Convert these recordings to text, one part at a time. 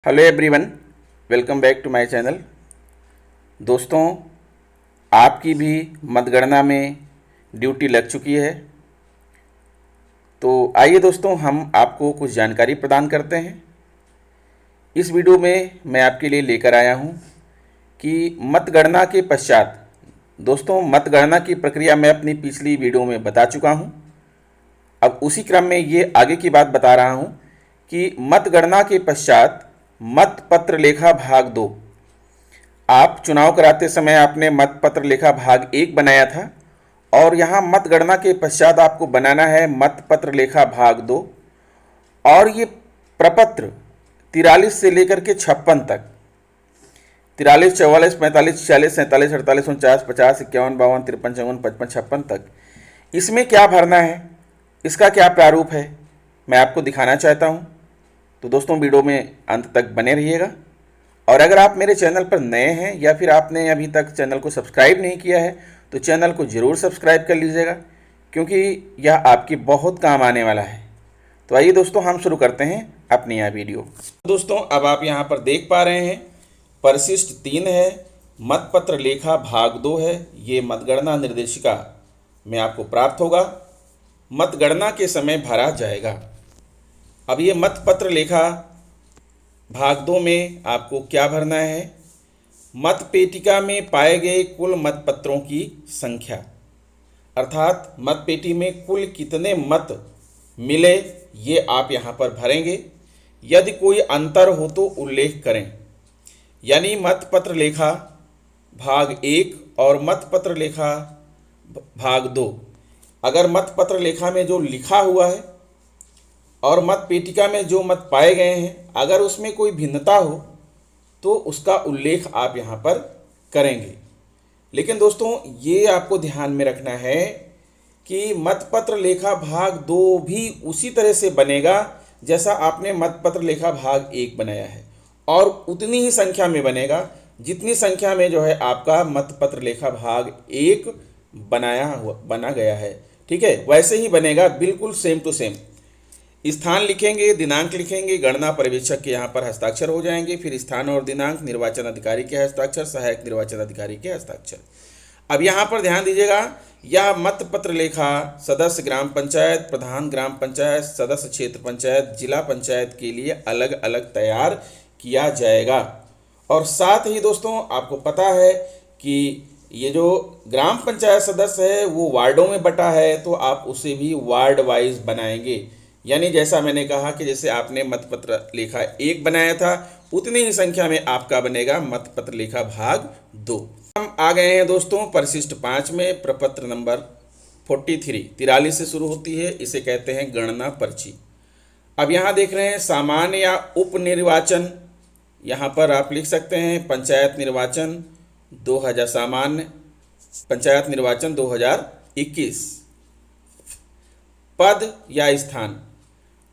Hello everyone, welcome back to my channel. दोस्तों, आपकी भी मतगणना में ड्यूटी लग चुकी है। तो आइए दोस्तों, हम आपको कुछ जानकारी प्रदान करते हैं। इस वीडियो में मैं आपके लिए लेकर आया हूं कि मतगणना के पश्चात, दोस्तों मतगणना की प्रक्रिया मैं अपनी पिछली वीडियो में बता चुका हूं। अब उसी क्रम में ये आगे की बात बता रहा हूं कि मतगणना के पश्चात मतपत्र लेखा भाग 2, आप चुनाव कराते समय आपने मतपत्र लेखा भाग 1 बनाया था और यहाँ मतगणना के पश्चात आपको बनाना है मतपत्र लेखा भाग 2। और ये प्रपत्र 43 से लेकर के 56 तक, 43, 44, 45, 46, 47, 48, 49, 50, 51, 52, 53, 54, 55, 56 तक, इसमें क्या भरना है, इसका क्या प्रारूप है, मैं आपको दिखाना चाहता हूँ। तो दोस्तों वीडियो में अंत तक बने रहिएगा। और अगर आप मेरे चैनल पर नए हैं या फिर आपने अभी तक चैनल को सब्सक्राइब नहीं किया है तो चैनल को ज़रूर सब्सक्राइब कर लीजिएगा, क्योंकि यह आपके बहुत काम आने वाला है। तो आइए दोस्तों, हम शुरू करते हैं अपनी यह वीडियो। दोस्तों, अब आप यहाँ पर देख पा रहे हैं परिशिष्ट 3 है, मतपत्र लेखा भाग 2 है। ये मतगणना निर्देशिका में आपको प्राप्त होगा, मतगणना के समय भरा जाएगा। अब ये मतपत्र लेखा भाग 2 में आपको क्या भरना है, मतपेटिका में पाए गए कुल मतपत्रों की संख्या, अर्थात मतपेटी में कुल कितने मत मिले ये आप यहाँ पर भरेंगे। यदि कोई अंतर हो तो उल्लेख करें। यानी मतपत्र लेखा भाग 1 और मतपत्र लेखा भाग 2, अगर मतपत्र लेखा में जो लिखा हुआ है और मतपेटिका में जो मत पाए गए हैं, अगर उसमें कोई भिन्नता हो तो उसका उल्लेख आप यहाँ पर करेंगे। लेकिन दोस्तों, ये आपको ध्यान में रखना है कि मतपत्र लेखा भाग 2 भी उसी तरह से बनेगा जैसा आपने मतपत्र लेखा भाग 1 बनाया है, और उतनी ही संख्या में बनेगा जितनी संख्या में जो है आपका मतपत्र लेखा भाग 1 बना गया है। ठीक है, वैसे ही बनेगा, बिल्कुल सेम टू सेम। स्थान लिखेंगे, दिनांक लिखेंगे, गणना पर्यवेक्षक के यहाँ पर हस्ताक्षर हो जाएंगे, फिर स्थान और दिनांक, निर्वाचन अधिकारी के हस्ताक्षर, सहायक निर्वाचन अधिकारी के हस्ताक्षर। अब यहाँ पर ध्यान दीजिएगा, यह मतपत्र लेखा सदस्य ग्राम पंचायत, प्रधान ग्राम पंचायत, सदस्य क्षेत्र पंचायत, जिला पंचायत के लिए अलग अलग तैयार किया जाएगा। और साथ ही दोस्तों, आपको पता है कि ये जो ग्राम पंचायत सदस्य है वो वार्डों में बटा है, तो आप उसे भी वार्ड वाइज बनाएंगे। यानी जैसा मैंने कहा कि जैसे आपने मतपत्र लेखा 1 बनाया था, उतनी ही संख्या में आपका बनेगा मतपत्र लेखा भाग 2। हम आ गए हैं दोस्तों परिशिष्ट 5 में, प्रपत्र नंबर 43 से शुरू होती है। इसे कहते हैं गणना पर्ची। अब यहाँ देख रहे हैं सामान्य या उप निर्वाचन, यहाँ पर आप लिख सकते हैं पंचायत निर्वाचन 2000, सामान्य पंचायत निर्वाचन 2021, पद या स्थान।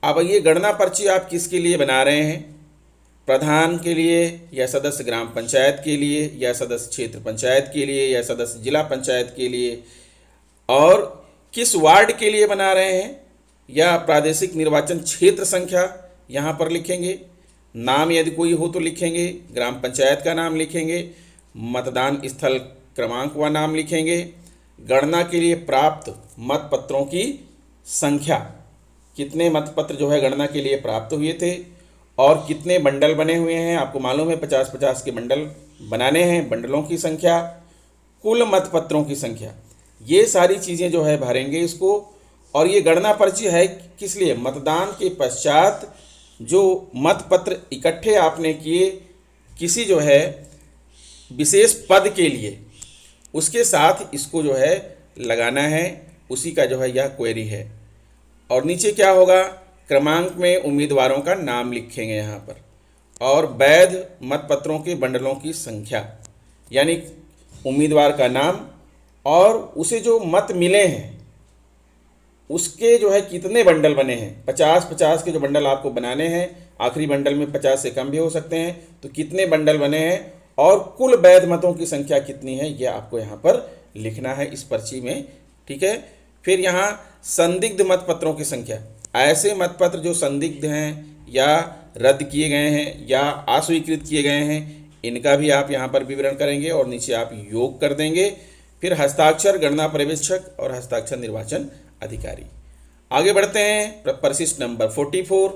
अब ये गणना पर्ची आप किसके लिए बना रहे हैं, प्रधान के लिए या सदस्य ग्राम पंचायत के लिए या सदस्य क्षेत्र पंचायत के लिए या सदस्य जिला पंचायत के लिए, और किस वार्ड के लिए बना रहे हैं, या प्रादेशिक निर्वाचन क्षेत्र संख्या यहाँ पर लिखेंगे, नाम यदि कोई हो तो लिखेंगे, ग्राम पंचायत का नाम लिखेंगे, मतदान स्थल क्रमांक व नाम लिखेंगे, गणना के लिए प्राप्त मतपत्रों की संख्या, कितने मतपत्र जो है गणना के लिए प्राप्त हुए थे और कितने बंडल बने हुए हैं। आपको मालूम है 50-50 के बंडल बनाने हैं, बंडलों की संख्या, कुल मतपत्रों की संख्या, ये सारी चीज़ें जो है भरेंगे इसको। और ये गणना पर्ची है किस लिए, मतदान के पश्चात जो मतपत्र इकट्ठे आपने किए किसी जो है विशेष पद के लिए, उसके साथ इसको जो है लगाना है, उसी का जो है यह क्वेरी है। और नीचे क्या होगा, क्रमांक में उम्मीदवारों का नाम लिखेंगे यहाँ पर, और वैध मतपत्रों के बंडलों की संख्या, यानी उम्मीदवार का नाम और उसे जो मत मिले हैं उसके जो है कितने बंडल बने हैं। 50-50 के जो बंडल आपको बनाने हैं, आखिरी बंडल में 50 से कम भी हो सकते हैं, तो कितने बंडल बने हैं और कुल वैध मतों की संख्या कितनी है, यह आपको यहाँ पर लिखना है इस पर्ची में। ठीक है, फिर यहाँ संदिग्ध मतपत्रों की संख्या, ऐसे मतपत्र जो संदिग्ध हैं या रद्द किए गए हैं या अस्वीकृत किए गए हैं, इनका भी आप यहाँ पर विवरण करेंगे और नीचे आप योग कर देंगे। फिर हस्ताक्षर गणना पर्यवेक्षक और हस्ताक्षर निर्वाचन अधिकारी। आगे बढ़ते हैं परिशिष्ट नंबर 44,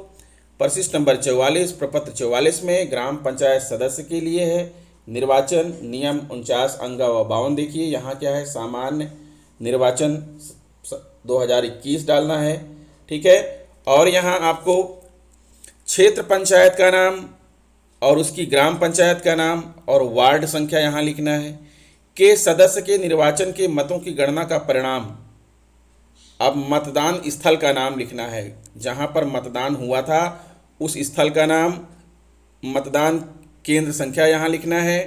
परिशिष्ट नंबर 44, प्रपत्र 44 में ग्राम पंचायत सदस्य के लिए है। निर्वाचन नियम 49 अंग व 52। देखिए यहाँ क्या है, सामान्य निर्वाचन 2021 डालना है, ठीक है। और यहाँ आपको क्षेत्र पंचायत का नाम और उसकी ग्राम पंचायत का नाम और वार्ड संख्या यहाँ लिखना है। के सदस्य के निर्वाचन के मतों की गणना का परिणाम, अब मतदान स्थल का नाम लिखना है, जहाँ पर मतदान हुआ था उस स्थल का नाम, मतदान केंद्र संख्या यहाँ लिखना है।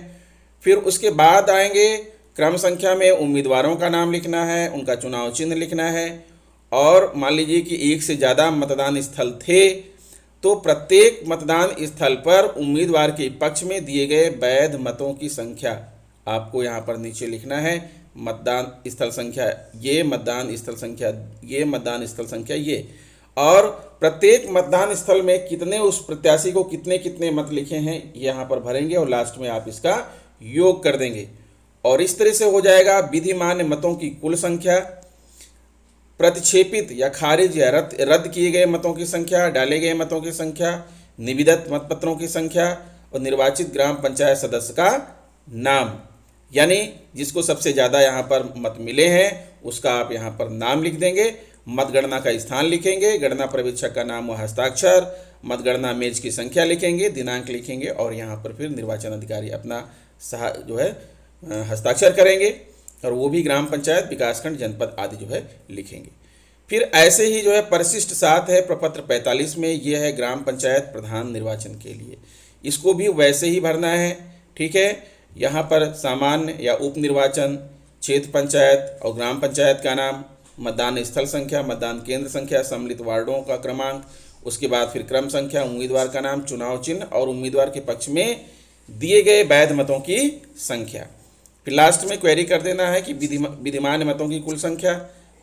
फिर उसके बाद आएंगे क्रम संख्या में उम्मीदवारों का नाम लिखना है, उनका चुनाव चिन्ह लिखना है। और मान लीजिए कि एक से ज़्यादा मतदान स्थल थे तो प्रत्येक मतदान स्थल पर उम्मीदवार के पक्ष में दिए गए वैध मतों की संख्या आपको यहाँ पर नीचे लिखना है। मतदान स्थल संख्या ये, मतदान स्थल संख्या ये, मतदान स्थल संख्या ये, और प्रत्येक मतदान स्थल में कितने उस प्रत्याशी को कितने कितने मत लिखे हैं यहाँ पर भरेंगे और लास्ट में आप इसका योग कर देंगे। और इस तरह से हो जाएगा विधिमान्य मतों की कुल संख्या, प्रतिक्षेपित या खारिज या रद्द किए गए मतों की संख्या, डाले गए मतों की संख्या, निविदत मतपत्रों की संख्या और निर्वाचित ग्राम पंचायत सदस्य का नाम, यानी जिसको सबसे ज़्यादा यहाँ पर मत मिले हैं उसका आप यहाँ पर नाम लिख देंगे। मतगणना का स्थान लिखेंगे, गणना पर्यवेक्षक का नाम व हस्ताक्षर, मतगणना मेज की संख्या लिखेंगे, दिनांक लिखेंगे और यहाँ पर फिर निर्वाचन अधिकारी अपना जो है हस्ताक्षर करेंगे और वो भी ग्राम पंचायत, विकासखंड, जनपद आदि जो है लिखेंगे। फिर ऐसे ही जो है परिशिष्ट 7 है प्रपत्र 45 में, ये है ग्राम पंचायत प्रधान निर्वाचन के लिए, इसको भी वैसे ही भरना है, ठीक है। यहाँ पर सामान्य या उप निर्वाचन, क्षेत्र पंचायत और ग्राम पंचायत का नाम, मतदान स्थल संख्या, मतदान केंद्र संख्या, सम्मिलित वार्डों का क्रमांक, उसके बाद फिर क्रम संख्या, उम्मीदवार का नाम, चुनाव चिन्ह और उम्मीदवार के पक्ष में दिए गए वैध मतों की संख्या। फिर लास्ट में क्वेरी कर देना है कि विधिमान्य मतों की कुल संख्या,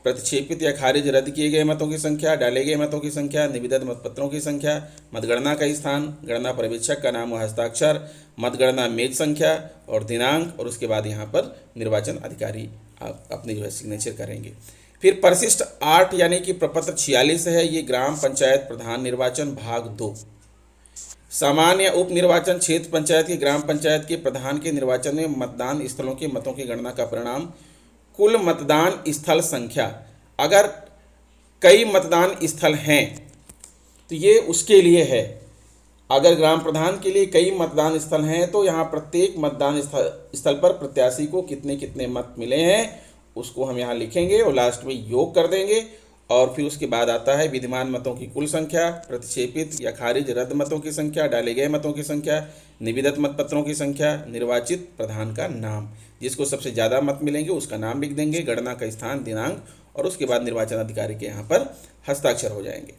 प्रतिक्षेपित या खारिज रद्द किए गए मतों की संख्या, डाले गए मतों की संख्या, निविदत मतपत्रों की संख्या, मतगणना का स्थान, गणना पर्यवेक्षक का नाम व हस्ताक्षर, मतगणना मेज संख्या और दिनांक, और उसके बाद यहाँ पर निर्वाचन अधिकारी आप अपनी जो है सिग्नेचर करेंगे। फिर परिशिष्ट 8 यानी कि प्रपत्र 46 है, ये ग्राम पंचायत प्रधान निर्वाचन भाग 2। सामान्य उप निर्वाचन क्षेत्र पंचायत के ग्राम पंचायत के प्रधान के निर्वाचन में मतदान स्थलों के मतों की गणना का परिणाम, कुल मतदान स्थल संख्या, अगर कई मतदान स्थल हैं तो ये उसके लिए है। अगर ग्राम प्रधान के लिए कई मतदान स्थल हैं तो यहाँ प्रत्येक मतदान स्थल पर प्रत्याशी को कितने कितने मत मिले हैं उसको हम यहाँ लिखेंगे और लास्ट में योग कर देंगे। और फिर उसके बाद आता है विद्यमान मतों की कुल संख्या, प्रतिक्षेपित या खारिज रद्द मतों की संख्या, डाले गए मतों की संख्या, निविदत मतपत्रों की संख्या, निर्वाचित प्रधान का नाम, जिसको सबसे ज़्यादा मत मिलेंगे उसका नाम लिख देंगे, गणना का स्थान, दिनांक और उसके बाद निर्वाचन अधिकारी के यहाँ पर हस्ताक्षर हो जाएंगे।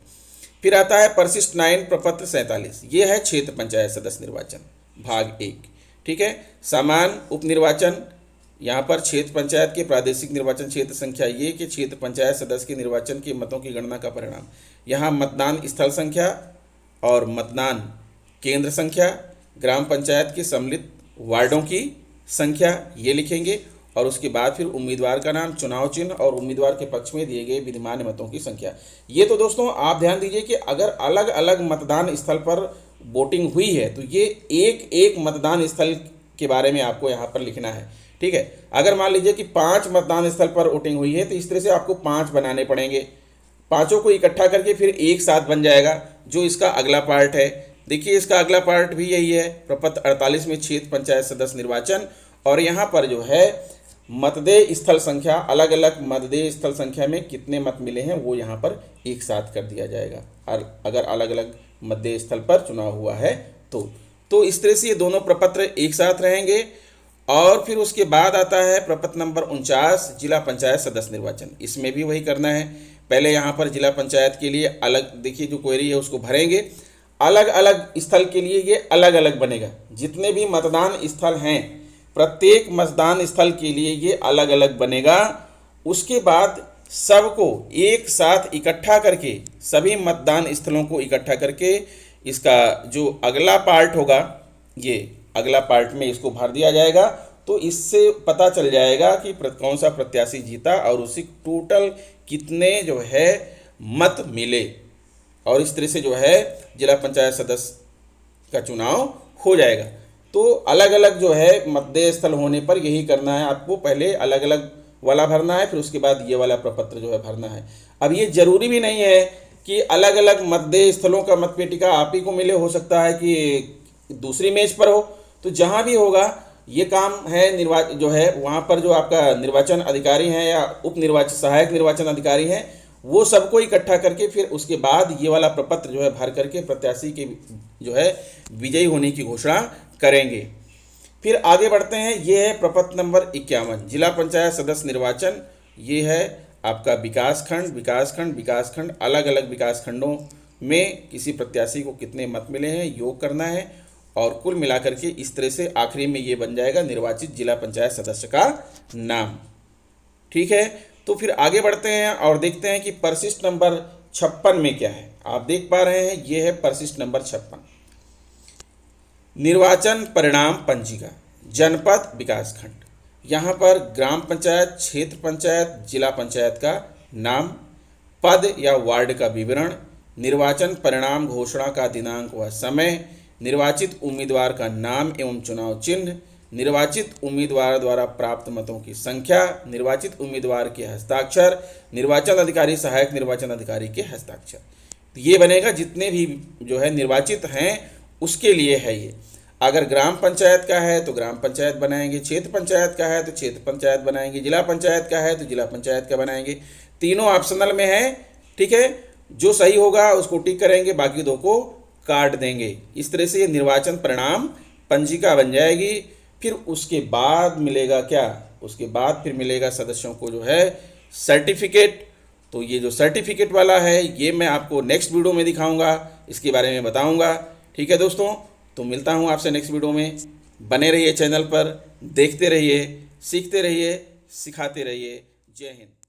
फिर आता है परिशिष्ट 9 प्रपत्र 47, ये है क्षेत्र पंचायत सदस्य निर्वाचन भाग 1, ठीक है। सामान्य उप निर्वाचन, यहाँ पर क्षेत्र पंचायत के प्रादेशिक निर्वाचन क्षेत्र संख्या ये कि क्षेत्र पंचायत सदस्य के निर्वाचन के मतों की गणना का परिणाम, यहाँ मतदान स्थल संख्या और मतदान केंद्र संख्या, ग्राम पंचायत के सम्मिलित वार्डों की संख्या ये लिखेंगे और उसके बाद फिर उम्मीदवार का नाम, चुनाव चिन्ह और उम्मीदवार के पक्ष में दिए गए विद्यमान मतों की संख्या। ये तो दोस्तों आप ध्यान दीजिए कि अगर अलग अलग मतदान स्थल पर वोटिंग हुई है तो ये एक एक मतदान स्थल के बारे में आपको यहाँ पर लिखना है, ठीक है। अगर मान लीजिए कि 5 मतदान स्थल पर वोटिंग हुई है तो इस तरह से आपको 5 बनाने पड़ेंगे, पांचों को इकट्ठा करके फिर एक साथ बन जाएगा जो इसका अगला पार्ट है। देखिए इसका अगला पार्ट भी यही है, प्रपत्र 48 में क्षेत्र पंचायत सदस्य निर्वाचन, और यहाँ पर जो है मतदेय स्थल संख्या, अलग अलग मतदेय स्थल संख्या में कितने मत मिले हैं वो यहाँ पर एक साथ कर दिया जाएगा, और अगर अलग अलग मतदेय स्थल पर चुनाव हुआ है तो इस तरह से ये दोनों प्रपत्र एक साथ रहेंगे। और फिर उसके बाद आता है प्रपत्र नंबर 49 जिला पंचायत सदस्य निर्वाचन, इसमें भी वही करना है। पहले यहाँ पर जिला पंचायत के लिए अलग, देखिए जो क्वेरी है उसको भरेंगे, अलग अलग स्थल के लिए ये अलग अलग बनेगा, जितने भी मतदान स्थल हैं प्रत्येक मतदान स्थल के लिए ये अलग अलग बनेगा। उसके बाद सबको एक साथ इकट्ठा करके, सभी मतदान स्थलों को इकट्ठा करके इसका जो अगला पार्ट होगा, ये अगला पार्ट में इसको भर दिया जाएगा, तो इससे पता चल जाएगा कि कौन सा प्रत्याशी जीता और उसी टोटल कितने जो है मत मिले, और इस तरह से जो है जिला पंचायत सदस्य का चुनाव हो जाएगा। तो अलग अलग जो है मतदेय स्थल होने पर यही करना है आपको, पहले अलग अलग वाला भरना है, फिर उसके बाद ये वाला प्रपत्र जो है भरना है। अब ये जरूरी भी नहीं है कि अलग अलग मतदेय स्थलों का मतपेटिका आप ही को मिले, हो सकता है कि दूसरी मेज पर हो। तो जहाँ भी होगा ये काम है जो है वहाँ पर जो आपका निर्वाचन अधिकारी हैं या उप निर्वाचन सहायक निर्वाचन अधिकारी हैं, वो सबको इकट्ठा करके फिर उसके बाद ये वाला प्रपत्र जो है भर करके प्रत्याशी के जो है विजयी होने की घोषणा करेंगे। फिर आगे बढ़ते हैं, ये है प्रपत्र नंबर 51, जिला पंचायत सदस्य निर्वाचन। ये है आपका विकासखंड, अलग अलग विकासखंडों में किसी प्रत्याशी को कितने मत मिले हैं योग करना है, और कुल मिलाकर के इस तरह से आखिरी में ये बन जाएगा निर्वाचित जिला पंचायत सदस्य का नाम। ठीक है, तो फिर आगे बढ़ते हैं और देखते हैं कि परिशिष्ट नंबर 56 में क्या है। आप देख पा रहे हैं ये है परिशिष्ट नंबर 56, निर्वाचन परिणाम पंजिका, जनपद विकासखंड। यहाँ पर ग्राम पंचायत, क्षेत्र पंचायत, जिला पंचायत का नाम, पद या वार्ड का विवरण, निर्वाचन परिणाम घोषणा का दिनांक व समय, निर्वाचित उम्मीदवार का नाम एवं चुनाव चिन्ह, निर्वाचित उम्मीदवार द्वारा प्राप्त मतों की संख्या, निर्वाचित उम्मीदवार के हस्ताक्षर, निर्वाचन अधिकारी सहायक निर्वाचन अधिकारी के हस्ताक्षर। तो ये बनेगा जितने भी जो है निर्वाचित हैं उसके लिए है ये। अगर ग्राम पंचायत का है तो ग्राम पंचायत बनाएंगे, क्षेत्र पंचायत का है तो क्षेत्र पंचायत बनाएंगे, जिला पंचायत का है तो जिला पंचायत का बनाएंगे। तीनों ऑप्शनल में है, ठीक है। जो सही होगा उसको टिक करेंगे, बाकी दो को काट देंगे। इस तरह से ये निर्वाचन परिणाम पंजिका बन जाएगी। फिर उसके बाद मिलेगा क्या, उसके बाद फिर मिलेगा सदस्यों को जो है सर्टिफिकेट। तो ये जो सर्टिफिकेट वाला है ये मैं आपको नेक्स्ट वीडियो में दिखाऊंगा, इसके बारे में बताऊंगा। ठीक है दोस्तों, तो मिलता हूं आपसे नेक्स्ट वीडियो में। बने रहिए चैनल पर, देखते रहिए, सीखते रहिए, सिखाते रहिए। जय हिंद।